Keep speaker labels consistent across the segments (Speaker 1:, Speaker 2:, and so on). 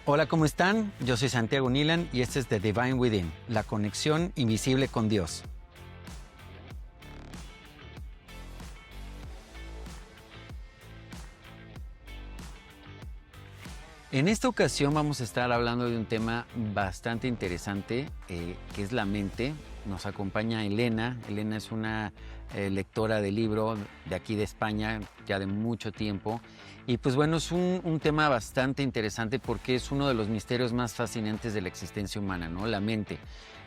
Speaker 1: Hola, ¿cómo están? Yo soy Santiago Nilan y este es The Divine Within, la conexión invisible con Dios. En esta ocasión vamos a estar hablando de un tema bastante interesante, que es la mente. Nos acompaña Elena. Elena es una lectora de libro de aquí de España, ya de mucho tiempo. Y pues bueno, es un tema bastante interesante porque es uno de los misterios más fascinantes de la existencia humana, ¿no? La mente.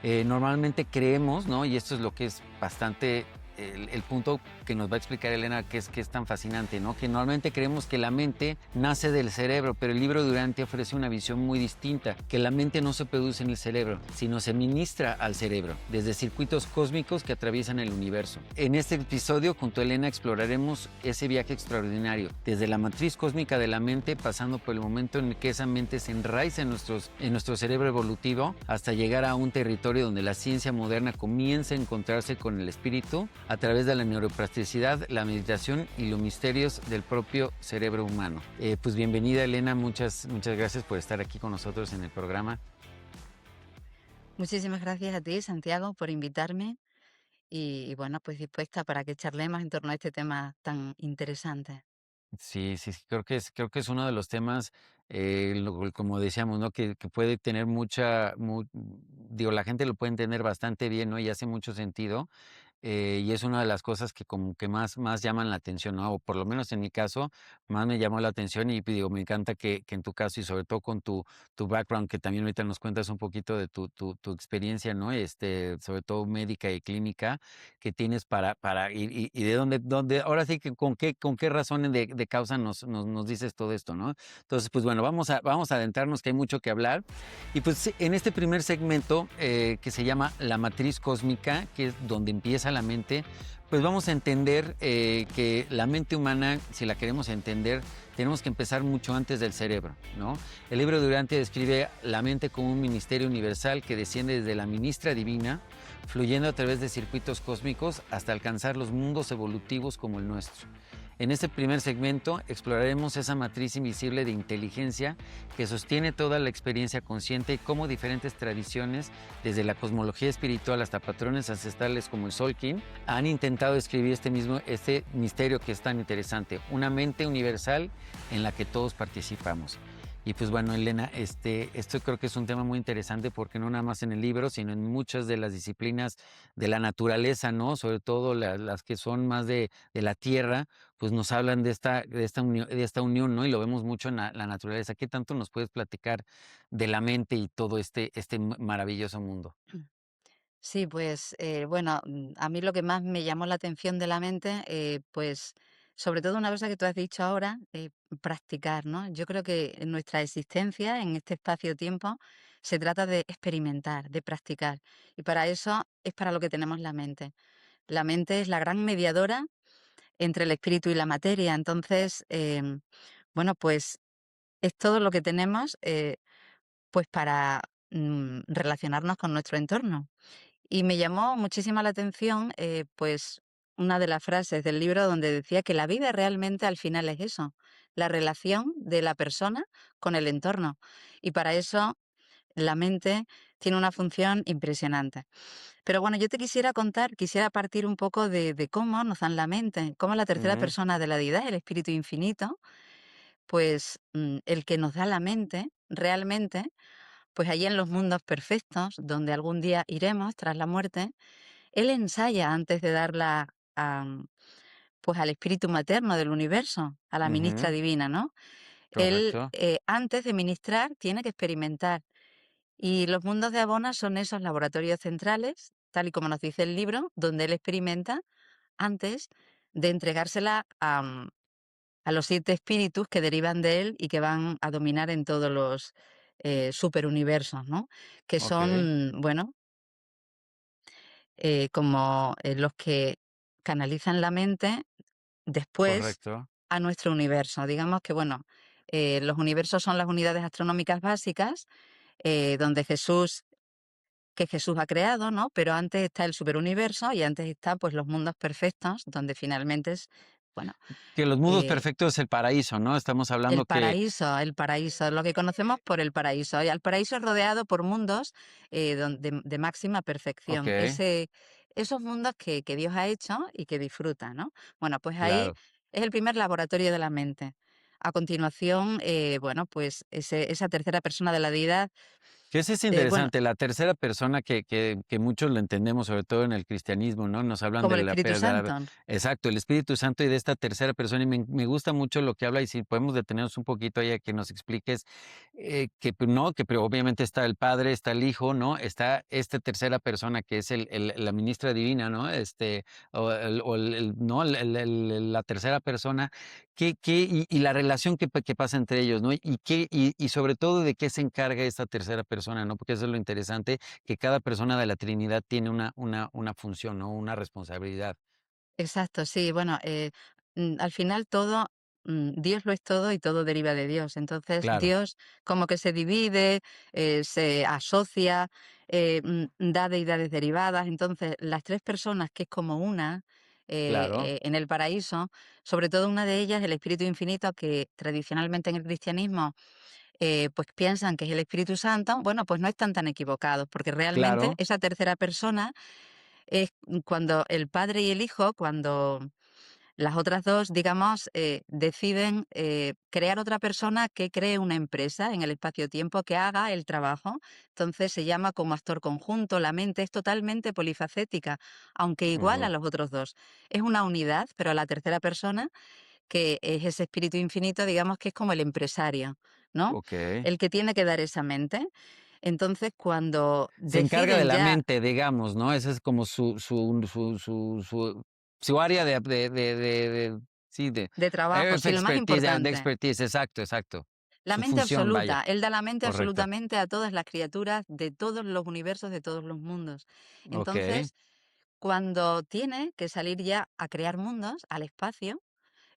Speaker 1: Normalmente creemos, ¿no? Y esto es lo que es bastante el punto que nos va a explicar Elena, que es tan fascinante, ¿no? Que normalmente creemos que la mente nace del cerebro, pero el libro Durante ofrece una visión muy distinta, que la mente no se produce en el cerebro, sino se ministra al cerebro, desde circuitos cósmicos que atraviesan el universo. En este episodio, junto a Elena, exploraremos ese viaje extraordinario, desde la matriz cósmica de la mente, pasando por el momento en el que esa mente se enraiza en nuestro cerebro evolutivo, hasta llegar a un territorio donde la ciencia moderna comienza a encontrarse con el espíritu, a través de la neuroplasticidad, la meditación y los misterios del propio cerebro humano. Pues bienvenida, Elena, muchas gracias por estar aquí con nosotros en el programa.
Speaker 2: Muchísimas gracias a ti, Santiago, por invitarme y bueno, pues dispuesta para que charlemos en torno a este tema tan interesante.
Speaker 1: Sí, creo que es uno de los temas, como decíamos, ¿no? Que puede tener digo, la gente lo puede entender bastante bien, ¿no? Y hace mucho sentido. Y es una de las cosas que como que más llaman la atención, ¿no? O por lo menos en mi caso, más me llamó la atención y digo, me encanta que en tu caso y sobre todo con tu background, que también ahorita nos cuentas un poquito de tu experiencia, ¿no? Sobre todo médica y clínica que tienes y de dónde, ahora sí que con qué razones de causa nos dices todo esto, ¿no? Entonces, pues bueno, vamos a adentrarnos que hay mucho que hablar. Y pues sí, en este primer segmento que se llama La Matriz Cósmica, que es donde empieza la mente, pues vamos a entender que la mente humana, si la queremos entender, tenemos que empezar mucho antes del cerebro, ¿no? El libro Durante describe la mente como un ministerio universal que desciende desde la ministra divina, fluyendo a través de circuitos cósmicos hasta alcanzar los mundos evolutivos como el nuestro. En este primer segmento exploraremos esa matriz invisible de inteligencia que sostiene toda la experiencia consciente y cómo diferentes tradiciones, desde la cosmología espiritual hasta patrones ancestrales como el Solkin, han intentado describir este misterio que es tan interesante, una mente universal en la que todos participamos. Y pues bueno, Elena, esto creo que es un tema muy interesante porque no nada más en el libro, sino en muchas de las disciplinas de la naturaleza, ¿no? Sobre todo las que son más de la tierra, pues nos hablan de esta unión, ¿no? Y lo vemos mucho en la naturaleza. ¿Qué tanto nos puedes platicar de la mente y todo este maravilloso mundo?
Speaker 2: Sí, pues bueno, a mí lo que más me llamó la atención de la mente, pues sobre todo una cosa que tú has dicho ahora, practicar, ¿no? Yo creo que en nuestra existencia, en este espacio-tiempo, se trata de experimentar, de practicar. Y para eso es para lo que tenemos la mente. La mente es la gran mediadora entre el espíritu y la materia. Entonces, bueno, pues es todo lo que tenemos, pues para relacionarnos con nuestro entorno. Y me llamó muchísimo la atención, pues una de las frases del libro donde decía que la vida realmente al final es eso, la relación de la persona con el entorno. Y para eso la mente tiene una función impresionante. Pero bueno, yo te quisiera contar, quisiera partir un poco de cómo nos dan la mente, cómo la tercera
Speaker 1: Ujú.
Speaker 2: persona de la deidad, el espíritu infinito, pues el que nos da la mente realmente, pues allí en los mundos perfectos, donde algún día iremos tras la muerte, él ensaya antes de darla a, pues al espíritu materno del universo, a la ministra
Speaker 1: Ujú.
Speaker 2: divina, ¿no? Él,
Speaker 1: Correcto.
Speaker 2: antes de ministrar, tiene que experimentar. Y los mundos de Abona son esos laboratorios centrales, tal y como nos dice el libro, donde él experimenta antes de entregársela a los 7 espíritus que derivan de él y que van a dominar en todos los superuniversos, ¿no? Que
Speaker 1: Ok.
Speaker 2: son, bueno, como los que canalizan la mente después
Speaker 1: Correcto.
Speaker 2: a nuestro universo. Digamos que, bueno, los universos son las unidades astronómicas básicas, donde Jesús ha creado, ¿no? Pero antes está el superuniverso y antes está, pues, los mundos perfectos, donde finalmente Bueno,
Speaker 1: Que los mundos
Speaker 2: eh,
Speaker 1: perfectos es el paraíso, ¿no? Estamos hablando que
Speaker 2: el paraíso, lo que conocemos por el paraíso. Y el paraíso es rodeado por mundos de máxima perfección.
Speaker 1: okey,
Speaker 2: Esos mundos que Dios ha hecho y que disfruta, ¿no? Bueno, pues ahí
Speaker 1: claro.
Speaker 2: es el primer laboratorio de la mente. A continuación, bueno, pues esa tercera persona de la deidad,
Speaker 1: Que ese es
Speaker 2: bueno,
Speaker 1: interesante, la tercera persona que muchos lo entendemos, sobre todo en el cristianismo, ¿no? Nos hablan
Speaker 2: como
Speaker 1: de
Speaker 2: el
Speaker 1: la
Speaker 2: Espíritu
Speaker 1: per de la
Speaker 2: Santo.
Speaker 1: exacto, el Espíritu Santo y de esta tercera persona, y me gusta mucho lo que habla, y si podemos detenernos un poquito ahí a que nos expliques, que, pues, no, que pero obviamente está el Padre, está el Hijo, ¿no? Está esta tercera persona que es el la ministra divina, ¿no? O el ¿no? La tercera persona, y la relación que pasa entre ellos, ¿no? Y sobre todo, ¿de qué se encarga esta tercera persona, no? Porque eso es lo interesante, que cada persona de la Trinidad tiene una función, ¿no? Una responsabilidad.
Speaker 2: Exacto, sí, bueno, al final todo, Dios lo es todo y todo deriva de Dios. Entonces,
Speaker 1: Claro,
Speaker 2: Dios como que se divide, se asocia, da deidades derivadas. Entonces, las tres personas, que es como una,
Speaker 1: claro,
Speaker 2: en el paraíso, sobre todo una de ellas, el Espíritu Infinito, que tradicionalmente en el cristianismo, pues piensan que es el Espíritu Santo. Bueno, pues no están tan equivocados, porque realmente
Speaker 1: claro,
Speaker 2: esa tercera persona es cuando el padre y el hijo, cuando las otras dos, digamos, deciden crear otra persona que cree una empresa en el espacio-tiempo que haga el trabajo. Entonces se llama como actor conjunto, la mente es totalmente polifacética, aunque igual a
Speaker 1: ujú,
Speaker 2: los otros dos. Es una unidad, pero la tercera persona, que es ese espíritu infinito, digamos que es como el empresario, ¿no?
Speaker 1: okey.
Speaker 2: El que tiene que dar esa mente. Entonces, cuando
Speaker 1: Se encarga de
Speaker 2: deciden
Speaker 1: la
Speaker 2: ya
Speaker 1: mente, digamos, ¿no? Esa es como su área de sí,
Speaker 2: de trabajo,
Speaker 1: su
Speaker 2: sí, lo más importante.
Speaker 1: expertise, exacto, exacto.
Speaker 2: La
Speaker 1: Su
Speaker 2: mente
Speaker 1: función, vaya,
Speaker 2: absoluta, él da la mente
Speaker 1: correcto.
Speaker 2: absolutamente a todas las criaturas de todos los universos, de todos los mundos.
Speaker 1: Okey,
Speaker 2: Entonces, cuando tiene que salir ya a crear mundos, al espacio,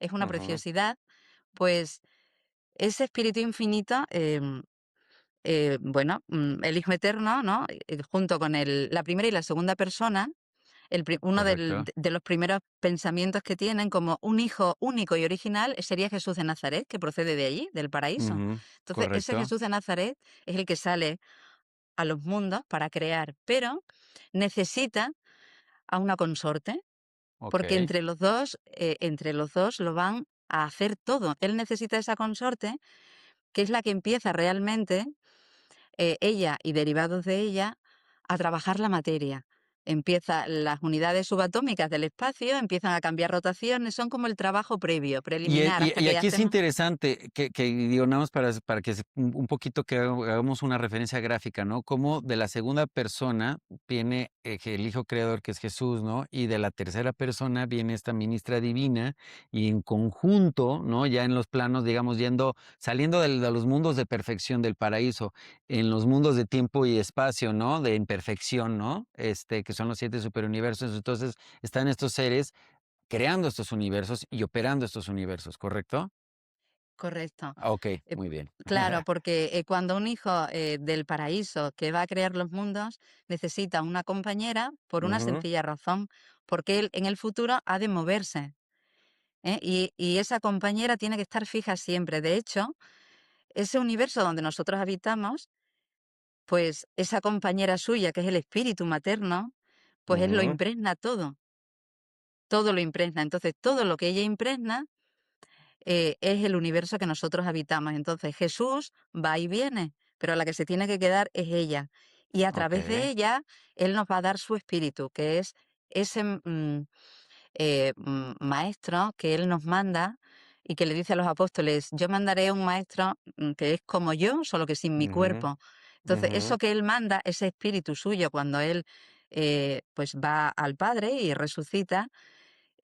Speaker 2: es una
Speaker 1: ujú,
Speaker 2: preciosidad, pues ese espíritu infinito, bueno, el Hijo Eterno, ¿no? Junto con la primera y la segunda persona, uno
Speaker 1: correcto.
Speaker 2: de los primeros pensamientos que tienen como un hijo único y original sería Jesús de Nazaret, que procede de allí, del paraíso.
Speaker 1: Ujú,
Speaker 2: Entonces, ese
Speaker 1: correcto.
Speaker 2: Jesús de Nazaret es el que sale a los mundos para crear, pero necesita a una consorte, porque
Speaker 1: Okey.
Speaker 2: entre los dos lo van a hacer todo. Él necesita esa consorte, que es la que empieza realmente, ella y derivados de ella, a trabajar la materia. Empieza las unidades subatómicas del espacio, empiezan a cambiar rotaciones, son como el trabajo previo,
Speaker 1: Y,
Speaker 2: preliminar, hasta
Speaker 1: y
Speaker 2: que
Speaker 1: aquí es
Speaker 2: hacemos
Speaker 1: interesante que digo, nada más para que un poquito que hagamos una referencia gráfica, ¿no? Como de la segunda persona viene que el Hijo Creador, que es Jesús, ¿no? Y de la tercera persona viene esta ministra divina, y en conjunto, ¿no? Ya en los planos, digamos, saliendo de los mundos de perfección del paraíso, en los mundos de tiempo y espacio, ¿no? De imperfección, ¿no? Que son los siete superuniversos. Entonces, están estos seres creando estos universos y operando estos universos, ¿correcto?
Speaker 2: correcto.
Speaker 1: Ah, okey,
Speaker 2: Eh,
Speaker 1: muy bien.
Speaker 2: claro, porque, cuando un hijo, del paraíso que va a crear los mundos necesita una compañera por una
Speaker 1: Ujú,
Speaker 2: sencilla razón, porque él en el futuro ha de moverse, ¿eh? Y esa compañera tiene que estar fija siempre. De hecho, ese universo donde nosotros habitamos, pues esa compañera suya, que es el espíritu materno, pues él lo
Speaker 1: ujú,
Speaker 2: impregna todo, todo lo impregna. Entonces, todo lo que ella impregna, es el universo que nosotros habitamos. Entonces, Jesús va y viene, pero la que se tiene que quedar es ella. Y a través de
Speaker 1: okey,
Speaker 2: ella, Él nos va a dar su espíritu, que es ese maestro que Él nos manda y que le dice a los apóstoles, yo mandaré un maestro que es como yo, solo que sin mi
Speaker 1: ujú,
Speaker 2: cuerpo. Entonces,
Speaker 1: ujú,
Speaker 2: eso que Él manda, ese espíritu suyo, cuando Él pues va al Padre y resucita,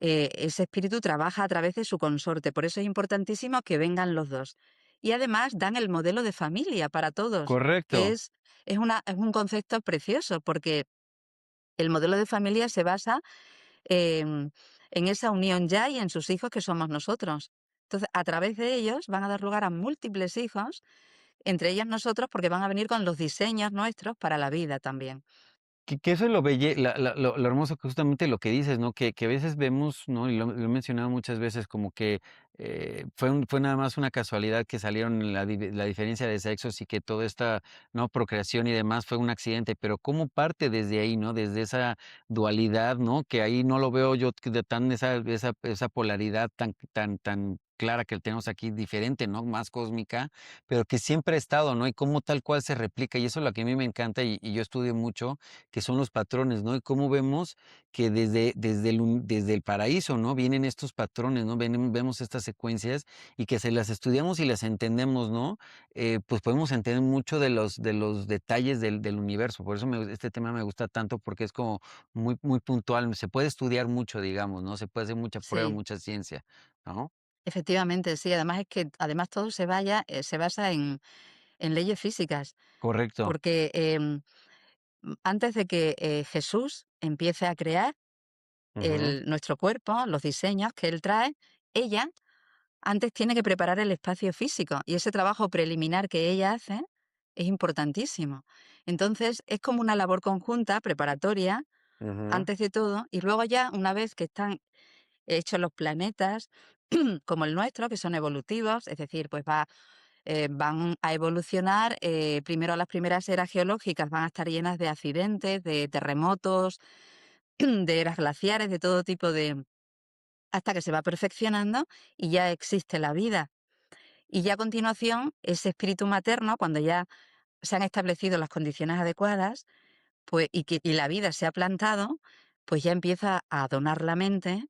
Speaker 2: ese espíritu trabaja a través de su consorte. Por eso es importantísimo que vengan los dos. Y además dan el modelo de familia para todos, que
Speaker 1: correcto,
Speaker 2: es un concepto precioso, porque el modelo de familia se basa em, en esa unión ya y en sus hijos que somos nosotros. Entonces, a través de ellos van a dar lugar a múltiples hijos, entre ellos nosotros, porque van a venir con los diseños nuestros para la vida también.
Speaker 1: Que eso es lo belle lo hermoso que justamente lo que dices, ¿no? Que a veces vemos, ¿no? Y lo he mencionado muchas veces, como que, fue nada más una casualidad que salieron la diferencia de sexos y que toda esta, ¿no? Procreación y demás fue un accidente, pero cómo parte desde ahí, ¿no? Desde esa dualidad, ¿no? Que ahí no lo veo yo de tan esa polaridad tan clara que tenemos aquí, diferente, ¿no? Más cósmica, pero que siempre ha estado, ¿no? Y cómo tal cual se replica, y eso es lo que a mí me encanta y yo estudio mucho, que son los patrones, ¿no? Y cómo vemos que desde el paraíso, ¿no? Vienen estos patrones, ¿no? Vemos estas secuencias y que se las estudiamos y las entendemos, ¿no? Pues podemos entender mucho de los detalles del universo. Por eso este tema me gusta tanto porque es como muy puntual. Se puede estudiar mucho, digamos, ¿no? Se puede hacer mucha prueba,
Speaker 2: Sí,
Speaker 1: mucha ciencia, ¿no?
Speaker 2: efectivamente, sí. Además es que además todo se basa en leyes físicas,
Speaker 1: Correcto.
Speaker 2: porque antes de que Jesús empiece a crear
Speaker 1: Ujú,
Speaker 2: nuestro cuerpo, los diseños que él trae, ella antes tiene que preparar el espacio físico y ese trabajo preliminar que ella hace es importantísimo. Entonces es como una labor conjunta, preparatoria,
Speaker 1: ujú,
Speaker 2: antes de todo, y luego ya una vez que están hechos los planetas, como el nuestro, que son evolutivos, es decir, pues van a evolucionar, primero las primeras eras geológicas van a estar llenas de accidentes, de terremotos, de eras glaciares, de todo tipo de... hasta que se va perfeccionando y ya existe la vida. Y ya a continuación, ese espíritu materno, cuando ya se han establecido las condiciones adecuadas, pues, y la vida se ha plantado, pues ya empieza a donar la mente,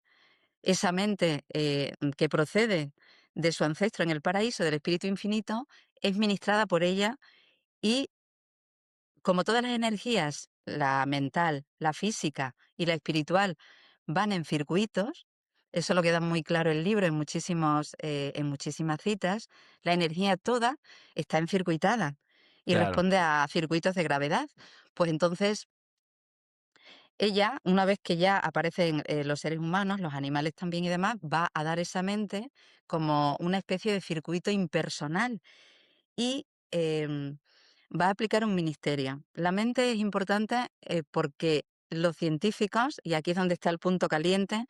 Speaker 2: esa mente que procede de su ancestro en el paraíso, del espíritu infinito, es ministrada por ella y como todas las energías, la mental, la física y la espiritual van en circuitos, eso lo queda muy claro el libro en muchísimas citas, la energía toda está encircuitada y
Speaker 1: claro.
Speaker 2: responde a circuitos de gravedad. Pues entonces, ella, una vez que ya aparecen los seres humanos, los animales también y demás, va a dar esa mente como una especie de circuito impersonal y va a aplicar un ministerio. La mente es importante porque los científicos, y aquí es donde está el punto caliente,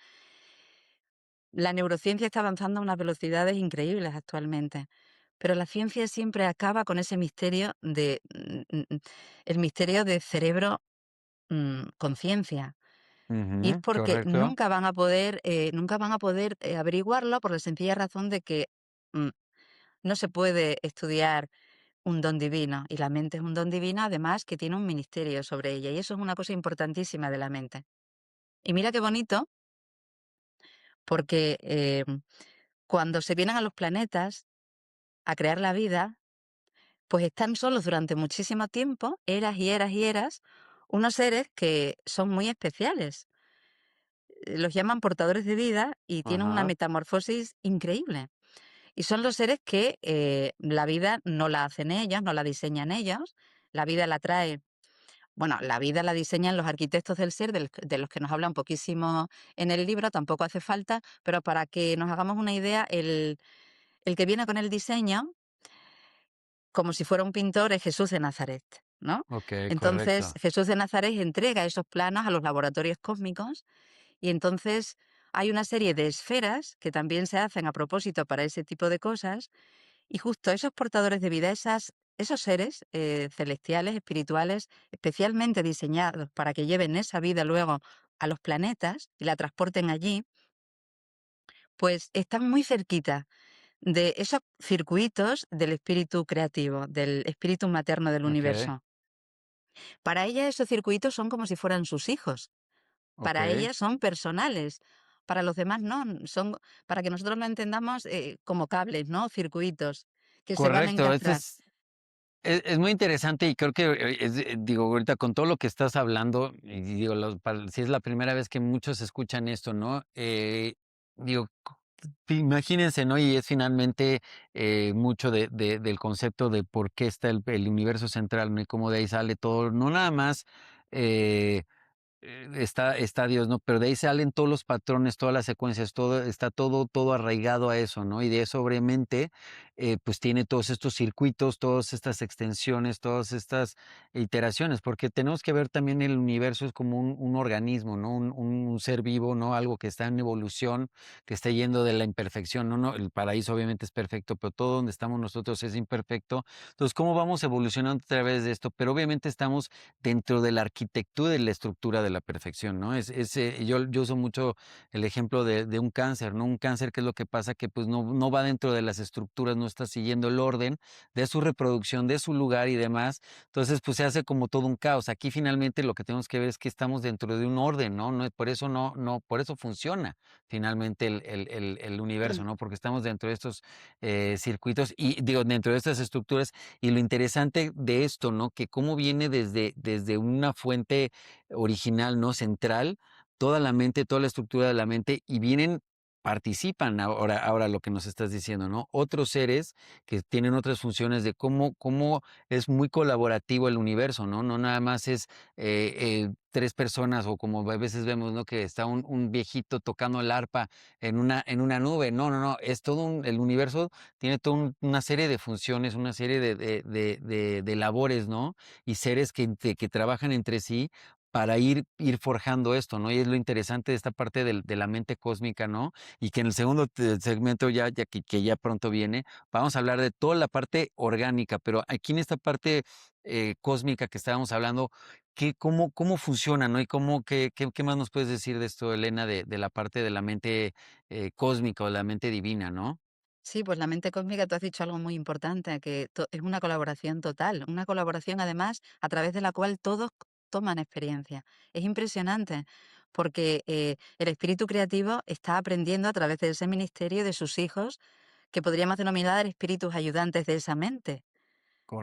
Speaker 2: la neurociencia está avanzando a unas velocidades increíbles actualmente, pero la ciencia siempre acaba con ese misterio el misterio de cerebro conciencia. Y es
Speaker 1: Ujú,
Speaker 2: porque
Speaker 1: correcto.
Speaker 2: nunca van a poder averiguarlo por la sencilla razón de que mm, no se puede estudiar un don divino, y la mente es un don divino, además que tiene un ministerio sobre ella, y eso es una cosa importantísima de la mente. Y mira qué bonito, porque cuando se vienen a los planetas a crear la vida, pues están solos durante muchísimo tiempo, eras y eras y eras, unos seres que son muy especiales. Los llaman portadores de vida y tienen una
Speaker 1: Ajá.
Speaker 2: metamorfosis increíble. Y son los seres que la vida no la hacen ellos, no la diseñan ellos, la vida la trae. Bueno, la vida la diseñan los arquitectos del ser, de los que nos habla un poquísimo en el libro, tampoco hace falta, pero para que nos hagamos una idea, el que viene con el diseño, como si fuera un pintor, es Jesús de Nazaret, ¿no?
Speaker 1: Okey,
Speaker 2: Entonces,
Speaker 1: correcto.
Speaker 2: Jesús de Nazaret entrega esos planos a los laboratorios cósmicos y entonces hay una serie de esferas que también se hacen a propósito para ese tipo de cosas y justo esos portadores de vida, esos seres celestiales, espirituales, especialmente diseñados para que lleven esa vida luego a los planetas y la transporten allí, pues están muy cerquita de esos circuitos del espíritu creativo, del espíritu materno del
Speaker 1: Okey,
Speaker 2: universo. Para ella esos circuitos son como si fueran sus hijos, para
Speaker 1: okey.
Speaker 2: ella son personales, para los demás no, son, para que nosotros lo entendamos como cables, ¿no? Circuitos que se van a
Speaker 1: Correcto, esto
Speaker 2: encastrar.
Speaker 1: es muy interesante y creo que, digo, ahorita con todo lo que estás hablando, y digo, si es la primera vez que muchos escuchan esto, ¿no? Digo, imagínense, ¿no? Y es finalmente mucho del concepto de por qué está el universo central, ¿no? Y cómo de ahí sale todo, no nada más eh, está Dios, ¿no? Pero de ahí salen todos los patrones, todas las secuencias, todo está todo arraigado a eso, ¿no? Y de eso, obviamente, pues tiene todos estos circuitos, todas estas extensiones, todas estas iteraciones, porque tenemos que ver también el universo es como un organismo, ¿no? Un ser vivo, ¿no? Algo que está en evolución, que está yendo de la imperfección, ¿no? No, el paraíso obviamente es perfecto, pero todo donde estamos nosotros es imperfecto. Entonces, ¿cómo vamos evolucionando a través de esto? Pero obviamente estamos dentro de la arquitectura y la estructura de la perfección, ¿no? Yo uso mucho el ejemplo de un cáncer, ¿no? Un cáncer, ¿qué es lo que pasa? Que pues no va dentro de las estructuras, no está siguiendo el orden de su reproducción, de su lugar y demás. Entonces, pues se hace como todo un caos. Aquí finalmente lo que tenemos que ver es que estamos dentro de un orden, ¿no? Por eso por eso funciona finalmente el universo, ¿no? Porque estamos dentro de estos circuitos y digo, dentro de estas estructuras. Y lo interesante de esto, ¿no? Que cómo viene desde una fuente original, ¿no? Central, toda la mente, toda la estructura de la mente y participan ahora lo que nos estás diciendo, ¿no? Otros seres que tienen otras funciones de cómo es muy colaborativo el universo, ¿no? No nada más es tres personas o como a veces vemos, ¿no? Que está un viejito tocando el arpa en una nube. No, no, no, es todo el universo tiene toda una serie de funciones, una serie de labores, ¿no? Y seres que trabajan entre sí para ir forjando esto, ¿no? Y es lo interesante de esta parte de la mente cósmica, ¿no? Y que en el segundo segmento, que ya pronto viene, vamos a hablar de toda la parte orgánica, pero aquí en esta parte cósmica que estábamos hablando, cómo funciona, ¿no? Y qué más nos puedes decir de esto, Elena, de la parte de la mente cósmica o la mente divina, ¿no?
Speaker 2: Sí, pues la mente cósmica, tú has dicho algo muy importante, que es una colaboración total, una colaboración además a través de la cual todos toman experiencia. Es impresionante porque el espíritu creativo está aprendiendo a través de ese ministerio de sus hijos, que podríamos denominar espíritus ayudantes de esa mente,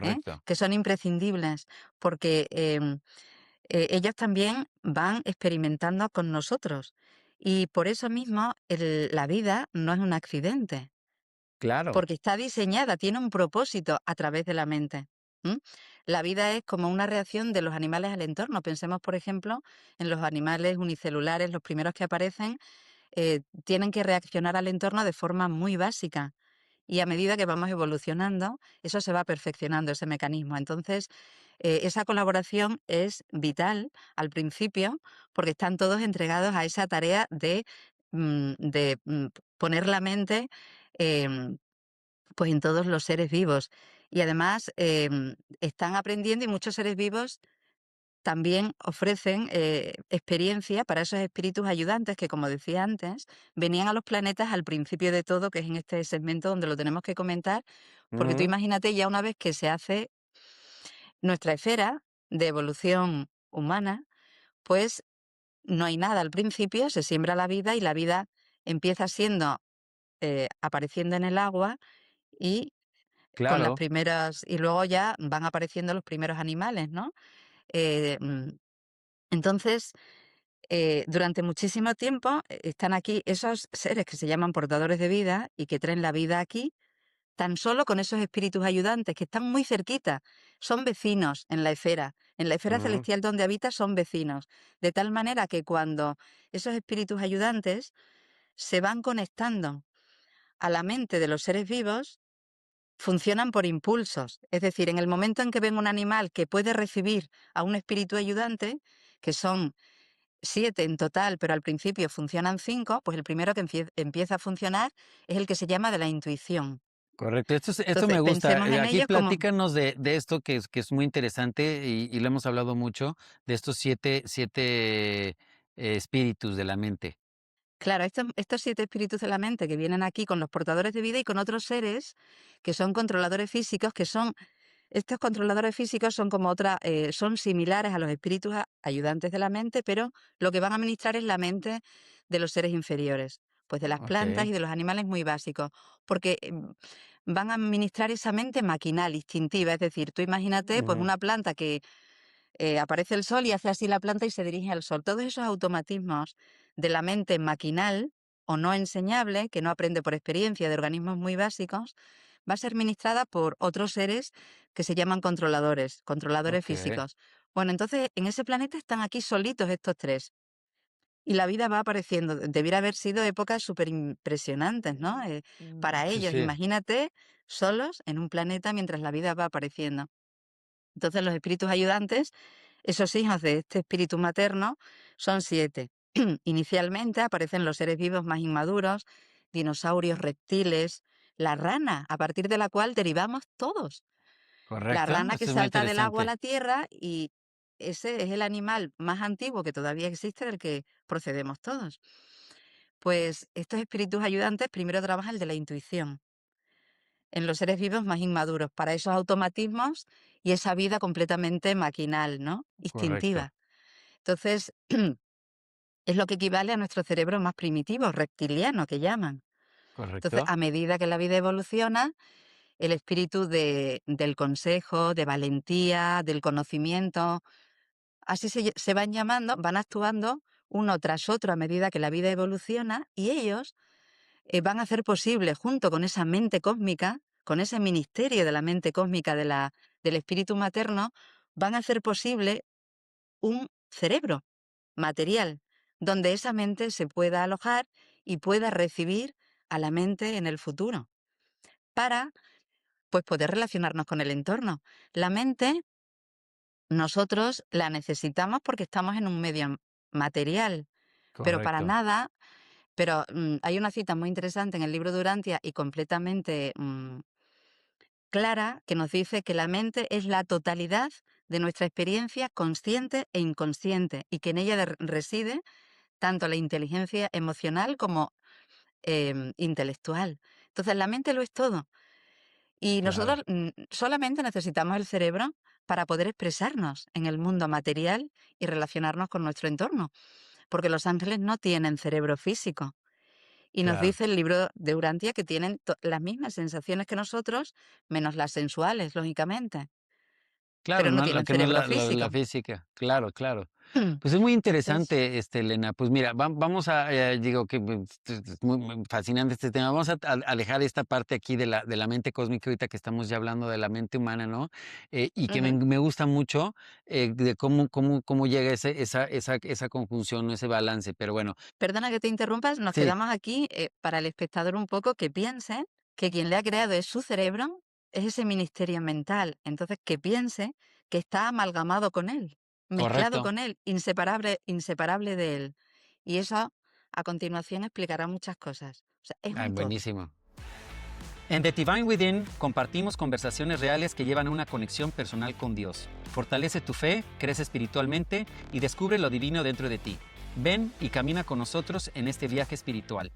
Speaker 2: ¿eh?
Speaker 1: Correcto.
Speaker 2: Que son imprescindibles porque ellos también van experimentando con nosotros. Y por eso mismo la vida no es un accidente,
Speaker 1: Claro.
Speaker 2: porque está diseñada, tiene un propósito a través de la mente. ¿M? La vida es como una reacción de los animales al entorno. Pensemos, por ejemplo, en los animales unicelulares, los primeros que aparecen, tienen que reaccionar al entorno de forma muy básica. Y a medida que vamos evolucionando, eso se va perfeccionando, ese mecanismo. Entonces, esa colaboración es vital al principio, porque están todos entregados a esa tarea de poner la mente em, pues en todos los seres vivos. Y además están aprendiendo y muchos seres vivos también ofrecen experiencia para esos espíritus ayudantes que, como decía antes, venían a los planetas al principio de todo, que es en este segmento donde lo tenemos que comentar, porque tú
Speaker 1: Ujú.
Speaker 2: imagínate ya una vez que se hace nuestra esfera de evolución humana, pues no hay nada al principio, se siembra la vida y la vida empieza siendo apareciendo en el agua y con las
Speaker 1: Claro.
Speaker 2: primeras, y luego ya van apareciendo los primeros animales, ¿no? Eh, mm, entonces, durante muchísimo tiempo están aquí esos seres que se llaman portadores de vida y que traen la vida aquí, tan solo con esos espíritus ayudantes que están muy cerquita, son vecinos en la esfera
Speaker 1: Ujú.
Speaker 2: celestial donde habita son vecinos, de tal manera que cuando esos espíritus ayudantes se van conectando a la mente de los seres vivos, funcionan por impulsos, es decir, en el momento en que ven un animal que puede recibir a un espíritu ayudante, que son 7 en total, pero al principio funcionan 5, pues el primero que empieza a funcionar es el que se llama de la intuición.
Speaker 1: Correcto, esto
Speaker 2: Entonces,
Speaker 1: me gusta.
Speaker 2: pensemos en
Speaker 1: Aquí
Speaker 2: ellos como
Speaker 1: platícanos de esto que es muy interesante y lo hemos hablado mucho, de estos siete espíritus de la mente.
Speaker 2: claro, estos 7 espíritus de la mente que vienen aquí con los portadores de vida y con otros seres que son controladores físicos, que son estos controladores físicos son como son similares a los espíritus ayudantes de la mente, pero lo que van a administrar es la mente de los seres inferiores, pues de las plantas
Speaker 1: Okey.
Speaker 2: y de los animales muy básicos, porque van a administrar esa mente maquinal, instintiva, es decir, tú imagínate pues
Speaker 1: Ujú.
Speaker 2: una planta que aparece el sol y hace así la planta y se dirige al sol. Todos esos automatismos de la mente maquinal o no enseñable, que no aprende por experiencia de organismos muy básicos, va a ser ministrada por otros seres que se llaman controladores, controladores
Speaker 1: Okey.
Speaker 2: físicos. Bueno, entonces en ese planeta están aquí solitos estos tres. y la vida va apareciendo. Debiera haber sido épocas súper impresionantes, ¿no? Para
Speaker 1: Sí,
Speaker 2: ellos,
Speaker 1: sí,
Speaker 2: imagínate solos en un planeta mientras la vida va apareciendo. Entonces los espíritus ayudantes, esos hijos de este espíritu materno, son 7. Inicialmente aparecen los seres vivos más inmaduros, dinosaurios, reptiles, la rana, a partir de la cual derivamos todos. La
Speaker 1: correcto,
Speaker 2: rana que
Speaker 1: eso es muy
Speaker 2: salta del agua a
Speaker 1: interesante.
Speaker 2: la tierra, y ese es el animal más antiguo que todavía existe, del que procedemos todos. Pues estos espíritus ayudantes primero trabajan el de la intuición en los seres vivos más inmaduros, para esos automatismos y esa vida completamente maquinal, ¿no?
Speaker 1: Correcto,
Speaker 2: Instintiva. Entonces, es lo que equivale a nuestro cerebro más primitivo, reptiliano, que llaman. Entonces,
Speaker 1: correcto,
Speaker 2: a medida que la vida evoluciona, el espíritu del consejo, de valentía, del conocimiento, así se van llamando, van actuando uno tras otro a medida que la vida evoluciona, y ellos van a hacer posible, junto con esa mente cósmica, con ese ministerio de la mente cósmica del espíritu materno, van a hacer posible un cerebro material, donde esa mente se pueda alojar y pueda recibir a la mente en el futuro, para pues poder relacionarnos con el entorno. La mente nosotros la necesitamos porque estamos en un medio material, pero para
Speaker 1: correcto,
Speaker 2: nada. Pero hay una cita muy interesante en el libro de Urantia y completamente clara, que nos dice que la mente es la totalidad de nuestra experiencia consciente e inconsciente, y que en ella reside tanto la inteligencia emocional como intelectual. Entonces la mente lo es todo. Y
Speaker 1: claro.
Speaker 2: nosotros solamente necesitamos el cerebro para poder expresarnos en el mundo material y relacionarnos con nuestro entorno, porque los ángeles no tienen cerebro físico. Y nos
Speaker 1: Claro.
Speaker 2: dice el libro de Urantia que tienen las mismas sensaciones que nosotros, menos las sensuales, lógicamente,
Speaker 1: Claro,
Speaker 2: pero no
Speaker 1: no, lo
Speaker 2: tienen
Speaker 1: que no es
Speaker 2: cerebro
Speaker 1: la
Speaker 2: físico.
Speaker 1: física. Claro, claro. Pues es muy
Speaker 2: Entonces,
Speaker 1: interesante, Elena. Pues mira, vamos a, digo que es muy, muy fascinante este tema. Vamos a dejar esta parte aquí de la mente cósmica, ahorita que estamos ya hablando de la mente humana, ¿no? Y que
Speaker 2: ujú.
Speaker 1: me gusta mucho de cómo llega esa conjunción, ese balance. Pero bueno,
Speaker 2: Perdona que te interrumpas, nos
Speaker 1: sí,
Speaker 2: quedamos aquí para el espectador un poco que piense que quien le ha creado es su cerebro, es ese ministerio mental. Entonces, que piense que está amalgamado con él, mezclado
Speaker 1: correcto.
Speaker 2: con él, inseparable de él. Y eso a continuación explicará muchas cosas. O sea, es
Speaker 1: Ay,
Speaker 2: un todo.
Speaker 1: buenísimo.
Speaker 3: En The Divine Within compartimos conversaciones reales que llevan a una conexión personal con Dios. Fortalece tu fe, crece espiritualmente y descubre lo divino dentro de ti. Ven y camina con nosotros en este viaje espiritual.